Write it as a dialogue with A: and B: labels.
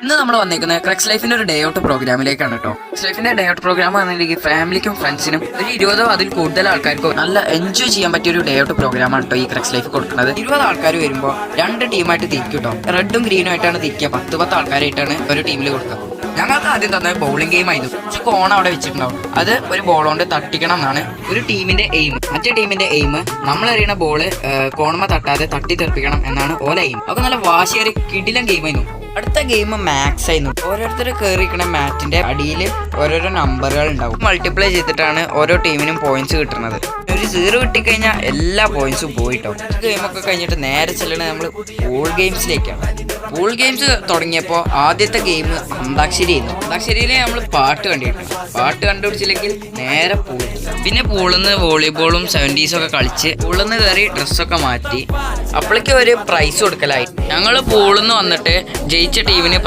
A: ഇന്ന് നമ്മൾ വന്നിരിക്കുന്നത് ക്രക്സ് ലൈഫിന്റെ ഒരു ഡേ ഔട്ട് പ്രോഗ്രാമിലേക്കാണ് കേട്ടോ. ക്രക്സ് ലൈഫിന്റെ ഡേ ഔട്ട് പ്രോഗ്രാം പറഞ്ഞിട്ടുണ്ടെങ്കിൽ ഫാമിലിക്കും ഫ്രണ്ട്സിനും ഒരു 20 അതിൽ കൂടുതൽ ആൾക്കാർക്കും നല്ല എൻജോയ് ചെയ്യാൻ പറ്റിയ ഒരു ഡേ ഔട്ട് പ്രോഗ്രാമാണ് കേട്ടോ ഈ ക്രക്സ് ലൈഫ് കൊടുക്കുന്നത്. 20 ആൾക്കാർ വരുമ്പോൾ 2 ടീമായിട്ട് തിരിക്കും കേട്ടോ. റെഡും ഗ്രീനും ആയിട്ടാണ് തിരിക്കുക. 10 ആൾക്കാരായിട്ടാണ് ഒരു ടീമിൽ കൊടുക്കുക. ഞങ്ങൾക്ക് ആദ്യം തന്നെ ബൗളിംഗ് ഗെയിം ആയിരുന്നു. കോൺ അവിടെ വെച്ചിട്ടുണ്ടാവും. അത് ഒരു ബോൾ കൊണ്ട് തട്ടിക്കണം എന്നാണ് ഒരു ടീമിന്റെ എയിം. മറ്റേ ടീമിന്റെ എയിം നമ്മൾ എറിയുന്ന ബോള് കോണമ തട്ടാതെ തട്ടി തെറിപ്പിക്കണം എന്നാണ് ഓല എയിം. അപ്പൊ നല്ല വാശിയേറി കിടിലൻ ഗെയിം ആയിരുന്നു. അടുത്ത ഗെയിം മാക്സ് ആയിരുന്നു. ഓരോരുത്തർ കയറിയിരിക്കുന്ന മാറ്റിന്റെ അടിയിൽ ഓരോരോ നമ്പറുകൾ ഉണ്ടാവും. മൾട്ടിപ്ലൈ ചെയ്തിട്ടാണ് ഓരോ ടീമിനും പോയിന്റ്സ് കിട്ടുന്നത്. ഒരു 0 കിട്ടിക്കഴിഞ്ഞാൽ എല്ലാ പോയിന്റ്സും പോയിട്ടോ. ഗെയിമൊക്കെ കഴിഞ്ഞിട്ട് നേരെ ചെല്ലണത് നമ്മൾ പൂൾ ഗെയിംസിലേക്കാണ്. പൂൾ ഗെയിംസ് തുടങ്ങിയപ്പോൾ ആദ്യത്തെ ഗെയിം അന്താക്ഷരി ആയിരുന്നു. അന്താക്ഷരിയിൽ നമ്മൾ പാട്ട് കണ്ടുപിടിച്ചില്ലെങ്കിൽ നേരെ പൂൾ. പിന്നെ പൂളിന്ന് വോളിബോളും 70s ഒക്കെ കളിച്ച് പൂളിന്ന് കയറി ഡ്രസ്സൊക്കെ മാറ്റി അപ്പോഴേക്കും ഒരു പ്രൈസ് കൊടുക്കലായി. ഞങ്ങൾ പൂളിന്ന് വന്നിട്ട് ജയിച്ച ടീമിന്